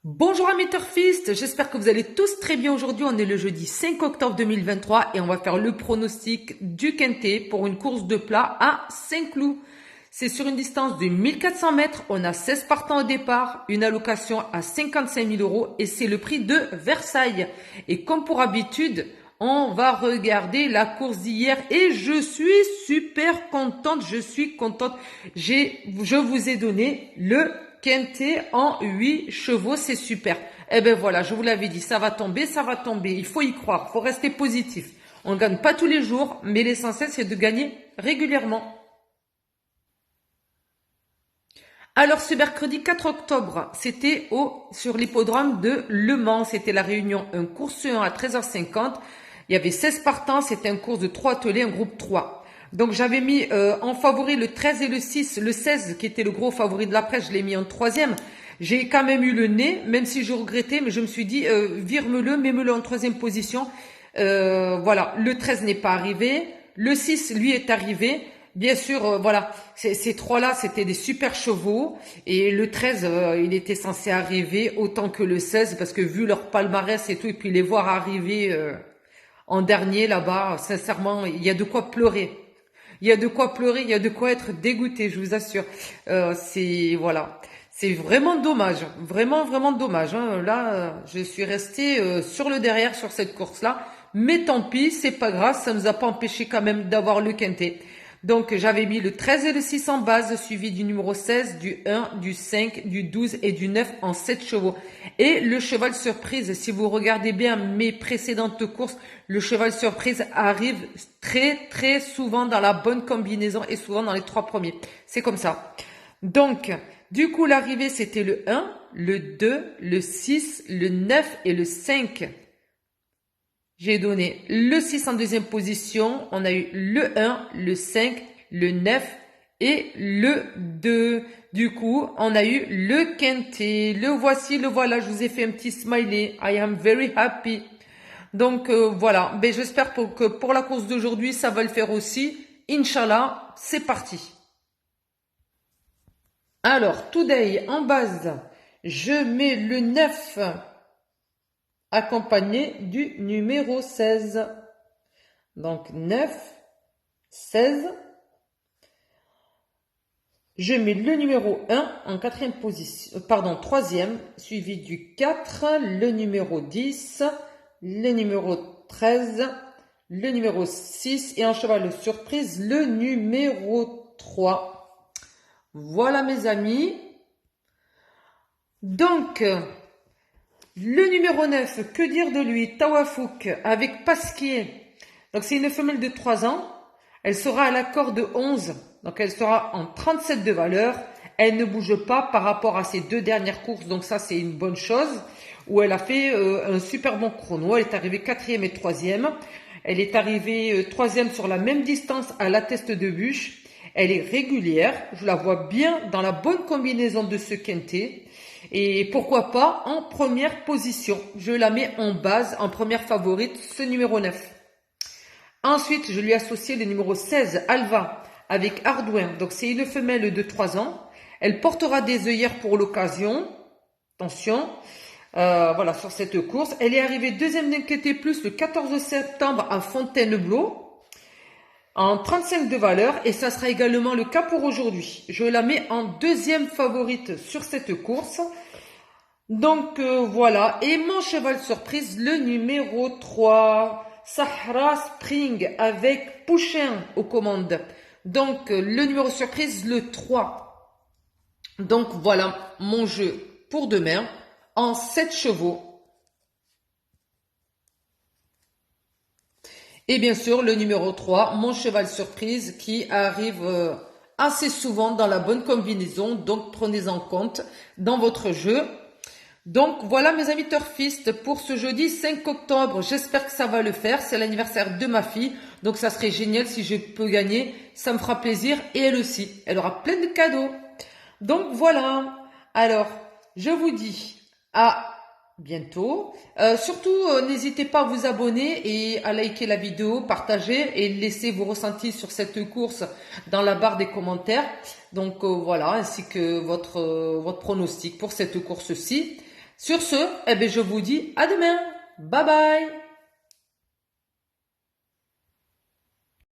Bonjour amis turfistes, j'espère que vous allez tous très bien aujourd'hui. On est le jeudi 5 octobre 2023 et on va faire le pronostic du Quintet pour une course de plat à Saint-Cloud. C'est sur une distance de 1400 mètres, on a 16 partants au départ, une allocation à 55 000 euros et c'est le prix de Versailles. Et comme pour habitude, on va regarder la course d'hier et je suis super contente, je vous ai donné le Quintet en 8 chevaux, c'est super. Eh ben voilà, je vous l'avais dit, ça va tomber, il faut y croire, il faut rester positif. On ne gagne pas tous les jours, mais l'essentiel c'est de gagner régulièrement. Alors ce mercredi 4 octobre, c'était sur l'hippodrome de Le Mans, c'était la réunion, un course 1 à 13h50. Il y avait 16 partants, c'était un course de 3 attelés, un groupe 3. Donc j'avais mis en favori le 13 et le 6, le 16 qui était le gros favori de la presse, je l'ai mis en troisième. J'ai quand même eu le nez, même si je regrettais, mais je me suis dit, vire-me-le, mets-me-le en troisième position. Voilà, le 13 n'est pas arrivé, le 6 lui est arrivé. Bien sûr, voilà, ces trois-là, c'était des super chevaux. Et le 13, il était censé arriver autant que le 16, parce que vu leur palmarès et tout, et puis les voir arriver en dernier là-bas, sincèrement, il y a de quoi pleurer. Il y a de quoi pleurer, il y a de quoi être dégoûté, je vous assure. Voilà, c'est vraiment dommage, vraiment vraiment dommage. Hein. Là, je suis restée sur le derrière sur cette course-là, mais tant pis, c'est pas grave, ça nous a pas empêché quand même d'avoir le quintet. Donc j'avais mis le 13 et le 6 en base, suivi du numéro 16, du 1, du 5, du 12 et du 9 en 7 chevaux. Et le cheval surprise, si vous regardez bien mes précédentes courses, le cheval surprise arrive très très souvent dans la bonne combinaison et souvent dans les 3 premiers. C'est comme ça. Donc, du coup l'arrivée c'était le 1, le 2, le 6, le 9 et le 5. J'ai donné le 6 en deuxième position. On a eu le 1, le 5, le 9 et le 2. Du coup, on a eu le quintet. Le voici, le voilà. Je vous ai fait un petit smiley. I am very happy. Donc voilà. Ben, j'espère que pour la course d'aujourd'hui, ça va le faire aussi. Inch'Allah, c'est parti. Alors, today, en base, je mets le 9 accompagné du numéro 16. Donc 9, 16. Je mets le numéro 1 en quatrième position, troisième, suivi du 4, le numéro 10, le numéro 13, le numéro 6 et en cheval de surprise, le numéro 3. Voilà mes amis. Donc, le numéro 9, que dire de lui? Tawafouk avec Pasquier. Donc c'est une femelle de 3 ans. Elle sera à la corde 11. Donc elle sera en 37 de valeur. Elle ne bouge pas par rapport à ses 2 dernières courses. Donc ça c'est une bonne chose. Où elle a fait un super bon chrono. Elle est arrivée 4e et 3e. Elle est arrivée 3e sur la même distance à la teste de bûche. Elle est régulière. Je la vois bien dans la bonne combinaison de ce quintet. Et pourquoi pas en première position. Je la mets en base, en première favorite, ce numéro 9. Ensuite, je lui ai associé le numéro 16, Alva, avec Ardouin. Donc, c'est une femelle de 3 ans. Elle portera des œillères pour l'occasion. Attention. Voilà, sur cette course. Elle est arrivée deuxième d'un Quintet Plus le 14 septembre à Fontainebleau. En 35 de valeur. Et ça sera également le cas pour aujourd'hui. Je la mets en deuxième favorite sur cette course. Donc, voilà. Et mon cheval surprise, le numéro 3. Sahara Spring avec Pouchin aux commandes. Donc, le numéro surprise, le 3. Donc, voilà mon jeu pour demain en 7 chevaux. Et bien sûr, le numéro 3, mon cheval surprise qui arrive assez souvent dans la bonne combinaison. Donc, prenez en compte dans votre jeu. Donc voilà mes amis turfistes pour ce jeudi 5 octobre. J'espère que ça va le faire. C'est l'anniversaire de ma fille. Donc ça serait génial si je peux gagner. Ça me fera plaisir. Et elle aussi. Elle aura plein de cadeaux. Donc voilà. Alors, je vous dis à bientôt. Surtout, n'hésitez pas à vous abonner et à liker la vidéo, partager et laisser vos ressentis sur cette course dans la barre des commentaires. Donc voilà, ainsi que votre pronostic pour cette course-ci. Sur ce, eh ben, je vous dis à demain. Bye bye.